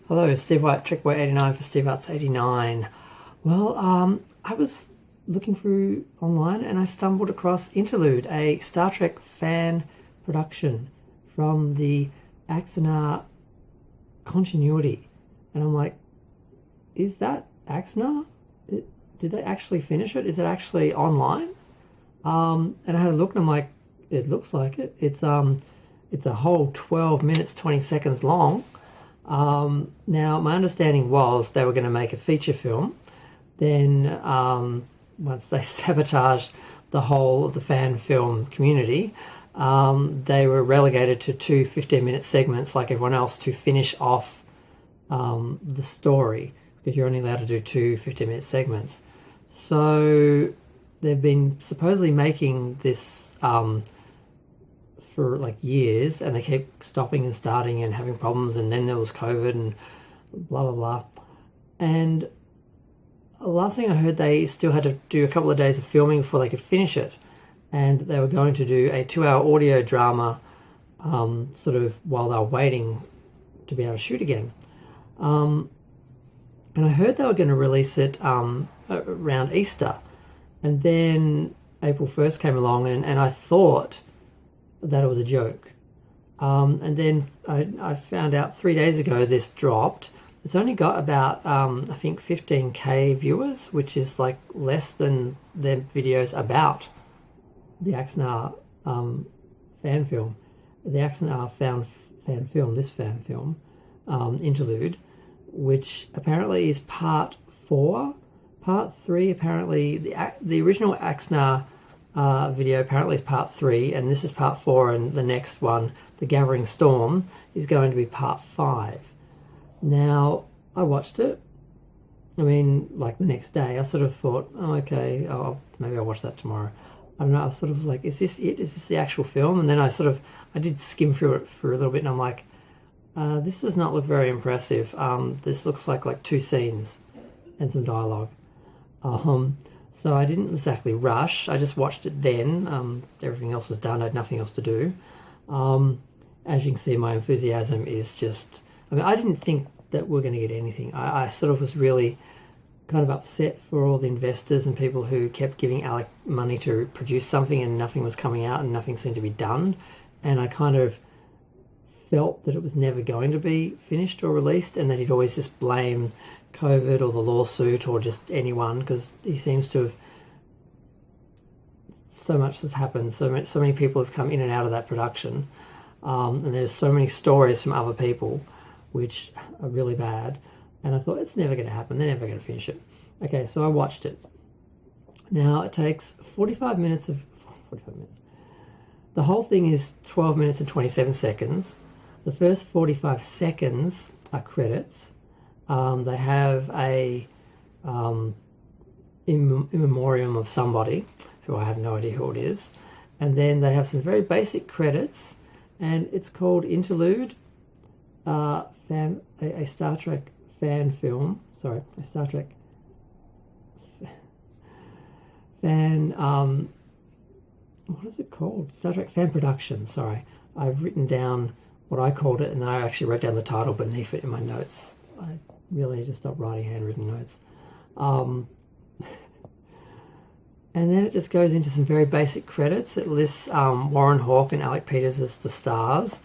Hello, Steve White, TrickBoy89 for Steve Arts89. Well, I was looking through online and I stumbled across Interlude, a Star Trek fan production from the Axanar continuity. And I'm like, is that Axanar? Did they actually finish it? Is it actually online? And I had a look and I'm like, it looks like it. It's a whole 12 minutes, 20 seconds long. Now, my understanding was they were going to make a feature film. Then, once they sabotaged the whole of the fan film community, they were relegated to two 15-minute segments like everyone else to finish off the story, because you're only allowed to do two 15-minute segments. So they've been supposedly making this for like years, and they kept stopping and starting and having problems, and then there was COVID and blah blah blah. And the last thing I heard, they still had to do a couple of days of filming before they could finish it, and they were going to do a 2-hour audio drama sort of while they were waiting to be able to shoot again. And I heard they were going to release it around Easter, and then April 1st came along, and I thought that it was a joke. And then I found out 3 days ago this dropped. It's only got about, I think, 15k viewers, which is like less than their videos about the Axanar fan film. The Axanar fan film, Interlude, which apparently is part 4. Part 3, apparently, the original Axanar video apparently is part 3, and this is part 4, and the next one, The Gathering Storm, is going to be part 5. Now, I watched it. I mean, like the next day, I sort of thought, oh, okay, maybe I'll watch that tomorrow. I don't know, I sort of was like, is this it? Is this the actual film? And then I did skim through it for a little bit, and I'm like, this does not look very impressive. This looks like 2 scenes and some dialogue. So I didn't exactly rush. I just watched it then. Everything else was done. I had nothing else to do. As you can see, my enthusiasm is just... I mean, I didn't think that we're going to get anything. I sort of was really kind of upset for all the investors and people who kept giving Alec money to produce something, and nothing was coming out and nothing seemed to be done. And I kind of felt that it was never going to be finished or released, and that he'd always just blame COVID or the lawsuit or just anyone, because he seems to have... so much has happened, so many people have come in and out of that production, and there's so many stories from other people which are really bad, and I thought, it's never going to happen, they're never going to finish it. Okay, so I watched it. Now it takes 45 minutes. The whole thing is 12 minutes and 27 seconds. The first 45 seconds are credits. They have a in memoriam of somebody who I have no idea who it is, and then they have some very basic credits, and it's called Interlude, a Star Trek fan film. Sorry, a Star Trek fan. What is it called? Star Trek fan production. Sorry, I've written down what I called it, and then I actually wrote down the title beneath it in my notes. I really need to stop writing handwritten notes. And then it just goes into some very basic credits. It lists Warren Hawke and Alec Peters as the stars.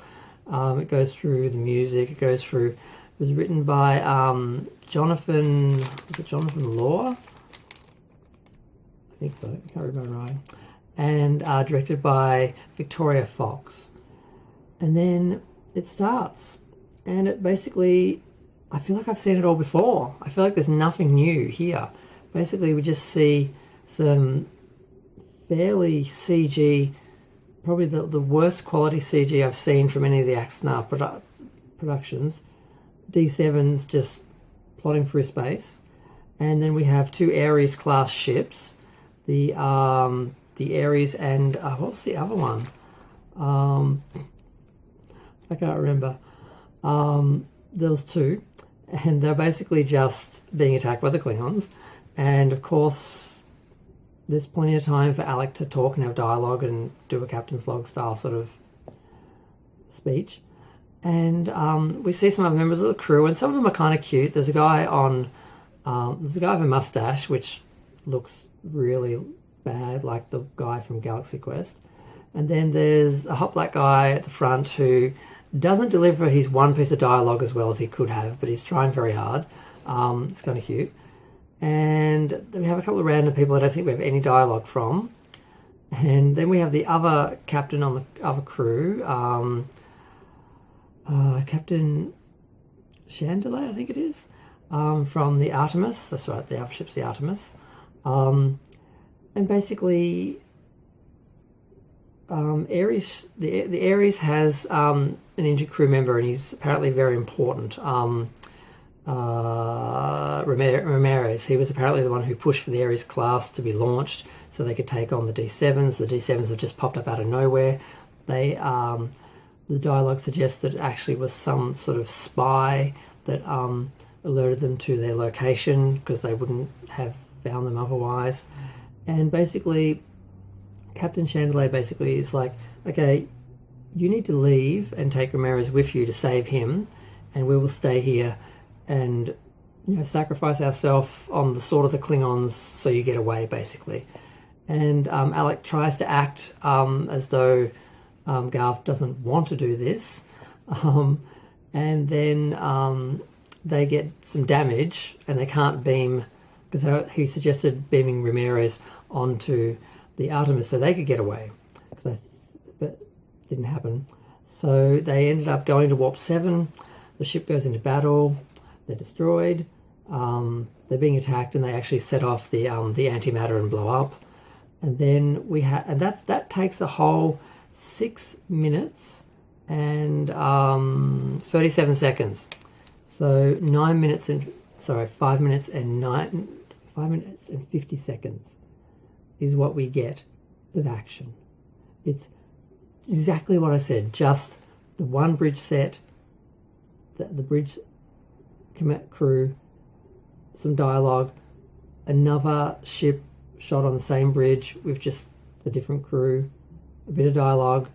It goes through the music. It goes through... It was written by Jonathan... Was it Jonathan Law? I think so. I can't remember right. And directed by Victoria Fox. And then it starts. And it basically... I feel like I've seen it all before. I feel like there's nothing new here. Basically, we just see some fairly CG, probably the worst quality CG I've seen from any of the Axanar productions. D7's just plodding through space. And then we have 2 Ares-class ships. The Ares and... what was the other one? I can't remember. There was 2. And they're basically just being attacked by the Klingons. And, of course, there's plenty of time for Alec to talk and have dialogue and do a captain's log style sort of speech. And we see some other members of the crew, and some of them are kind of cute. There's a guy with a mustache, which looks really bad, like the guy from Galaxy Quest. And then there's a hot black guy at the front who doesn't deliver his one piece of dialogue as well as he could have, but he's trying very hard. It's kind of cute. And then we have a couple of random people I don't think we have any dialogue from. And then we have the other captain on the other crew, Captain Chandelier, I think it is, from the Artemis. That's right, the other ship's the Artemis. And basically, Ares, the Ares has an injured crew member, and he's apparently very important. Ramirez, he was apparently the one who pushed for the Ares class to be launched so they could take on the D7s. The D7s have just popped up out of nowhere. The dialogue suggests that it actually was some sort of spy that alerted them to their location because they wouldn't have found them otherwise. And basically, Captain Chandelier basically is like, okay, you need to leave and take Ramirez with you to save him, and we will stay here and sacrifice ourselves on the sword of the Klingons so you get away, basically. And Alec tries to act as though Garth doesn't want to do this, and then they get some damage and they can't beam, because he suggested beaming Ramirez onto the Artemis so they could get away, but it didn't happen. So they ended up going to Warp 7. The ship goes into battle. They're destroyed. They're being attacked, and they actually set off the antimatter and blow up. And then that takes a whole 6 minutes and 37 seconds. So 5 minutes and 50 seconds is what we get of action. It's exactly what I said. Just the one bridge set, the bridge crew, some dialogue, another ship shot on the same bridge with just a different crew, a bit of dialogue,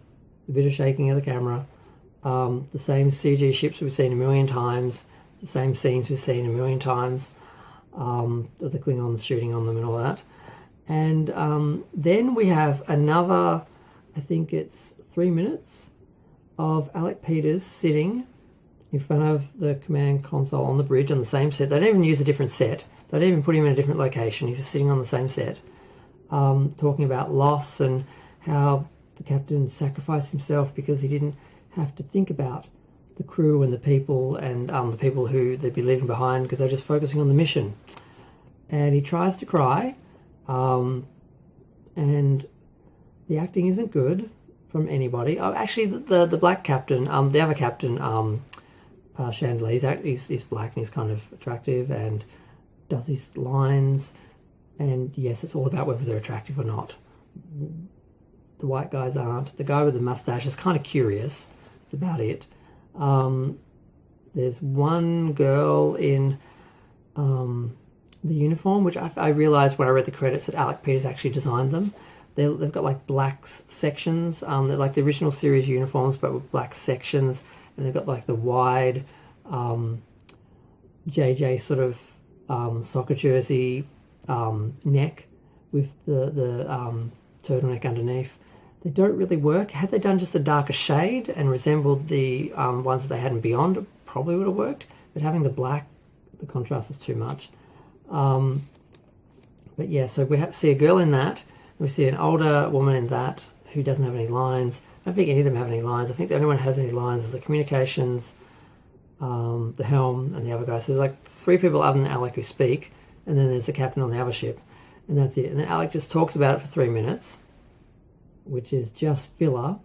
a bit of shaking of the camera, the same CG ships we've seen a million times, the same scenes we've seen a million times, of the Klingons shooting on them and all that. And then we have another, I think it's 3 minutes, of Alec Peters sitting in front of the command console on the bridge on the same set. They don't even use a different set. They don't even put him in a different location. He's just sitting on the same set, talking about loss and how the captain sacrificed himself because he didn't have to think about the crew and the people and the people who they'd be leaving behind because they're just focusing on the mission. And he tries to cry, and the acting isn't good from anybody. Actually, the black captain, the other captain, Chandelier, he's black and he's kind of attractive and does his lines. And yes, it's all about whether they're attractive or not. The white guys aren't. The guy with the mustache is kind of curious. That's about it. There's one girl in the uniform, which I realised when I read the credits that Alec Peters actually designed them. They've got like black sections. They're like the original series uniforms, but with black sections. And they've got like the wide JJ sort of soccer jersey neck with the turtleneck underneath. They don't really work. Had they done just a darker shade and resembled the ones that they had in Beyond, it probably would have worked. But having the black, the contrast is too much. But yeah, so we see a girl in that. We see an older woman in that who doesn't have any lines. I don't think any of them have any lines. I think the only one who has any lines is the communications, the helm, and the other guy. So there's like 3 people other than Alec who speak, and then there's the captain on the other ship, and that's it. And then Alec just talks about it for 3 minutes, which is just filler,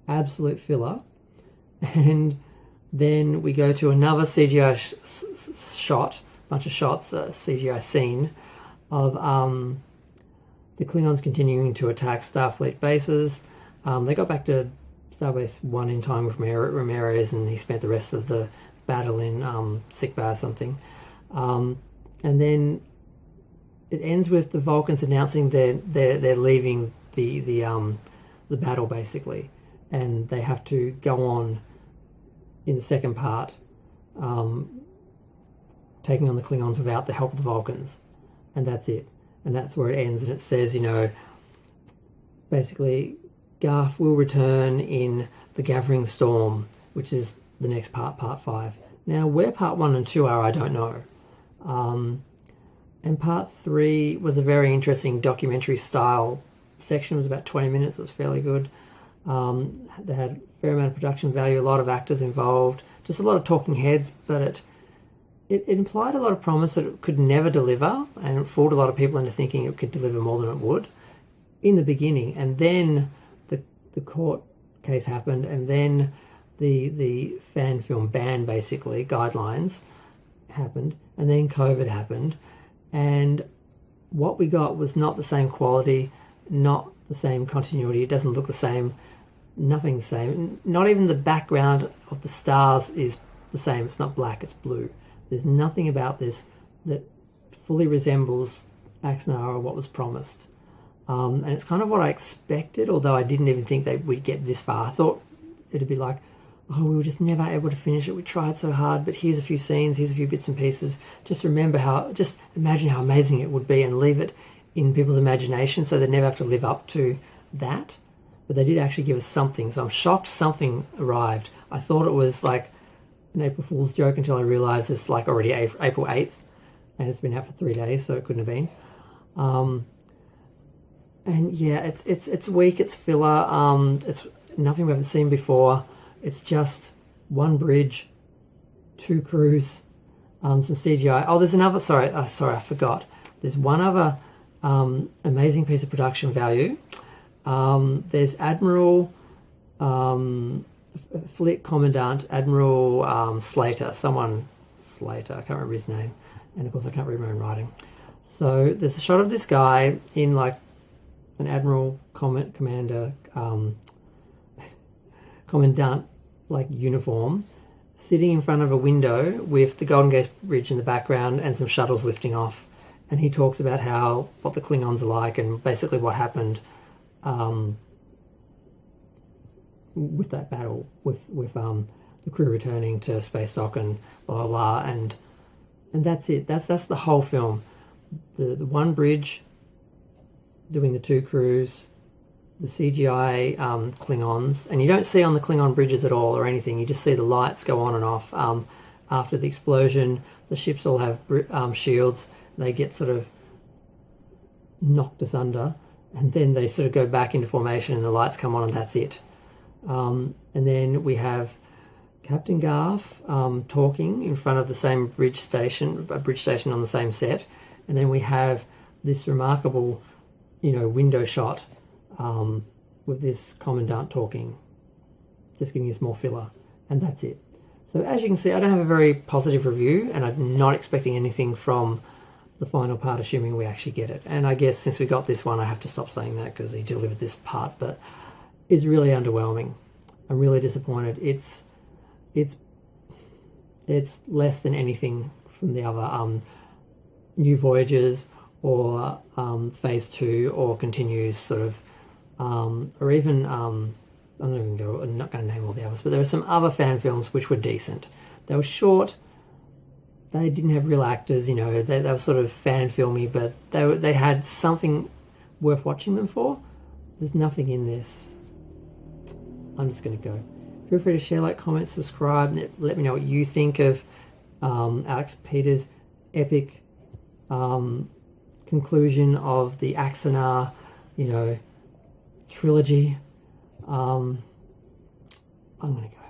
absolute filler. And then we go to another CGI shot, bunch of shots, CGI scene of the Klingons continuing to attack Starfleet bases. They got back to Starbase 1 in time with Ramirez, and he spent the rest of the battle in sick bay or something. And then it ends with the Vulcans announcing they're leaving the battle, basically, and they have to go on in the second part, taking on the Klingons without the help of the Vulcans. And that's it. And that's where it ends. And it says, basically, Garth will return in The Gathering Storm, which is the next part, part 5. Now, where part 1 and 2 are, I don't know. And part 3 was a very interesting documentary style section. It was about 20 minutes. It was fairly good. They had a fair amount of production value, a lot of actors involved, just a lot of talking heads, but it implied a lot of promise that it could never deliver, and it fooled a lot of people into thinking it could deliver more than it would in the beginning. And then the court case happened, and then the fan film ban, basically, guidelines happened, and then COVID happened, and what we got was not the same quality, not the same continuity. It doesn't look the same, nothing the same. Not even the background of the stars is the same. It's not black, it's blue. There's nothing about this that fully resembles Axanar or what was promised. And it's kind of what I expected, although I didn't even think that we'd get this far. I thought it'd be like, we were just never able to finish it. We tried so hard, but here's a few scenes, here's a few bits and pieces. Just imagine how amazing it would be and leave it in people's imagination so they never have to live up to that. But they did actually give us something, so I'm shocked something arrived. I thought it was like an April Fool's joke until I realised it's like already April 8th, and it's been out for 3 days, so it couldn't have been. And yeah, it's weak, it's filler, it's nothing we haven't seen before. It's just one bridge, 2 crews, some CGI. Oh, there's another, sorry, I forgot. There's one other amazing piece of production value. There's Admiral, Fleet Commandant, Admiral Slater, Slater, I can't remember his name. And of course I can't read my own writing. So there's a shot of this guy in like an Admiral Commander, Commandant like uniform, sitting in front of a window with the Golden Gate Bridge in the background and some shuttles lifting off. And he talks about what the Klingons are like and basically what happened with that battle with the crew returning to space dock and blah blah blah, and that's it. That's the whole film. The one bridge doing the 2 crews, the CGI Klingons, and you don't see on the Klingon bridges at all or anything. You just see the lights go on and off. After the explosion, the ships all have shields. They get sort of knocked asunder, and then they sort of go back into formation and the lights come on, and that's it. And then we have Captain Garth talking in front of the same bridge station on the same set, and then we have this remarkable, window shot with this Commandant talking, just giving us more filler, and that's it. So as you can see, I don't have a very positive review, and I'm not expecting anything from the final part, assuming we actually get it. And I guess since we got this one, I have to stop saying that because he delivered this part, but it's really underwhelming. I'm really disappointed. It's less than anything from the other New Voyages or Phase 2 or continues sort of, or even, I'm not going to name all the others, but there are some other fan films which were decent. They were short, they didn't have real actors, they were sort of fan filmy, but they had something worth watching them for. There's nothing in this. I'm just going to go. Feel free to share, like, comment, subscribe. Let me know what you think of Alex Peters' epic conclusion of the Axanar, trilogy. I'm going to go.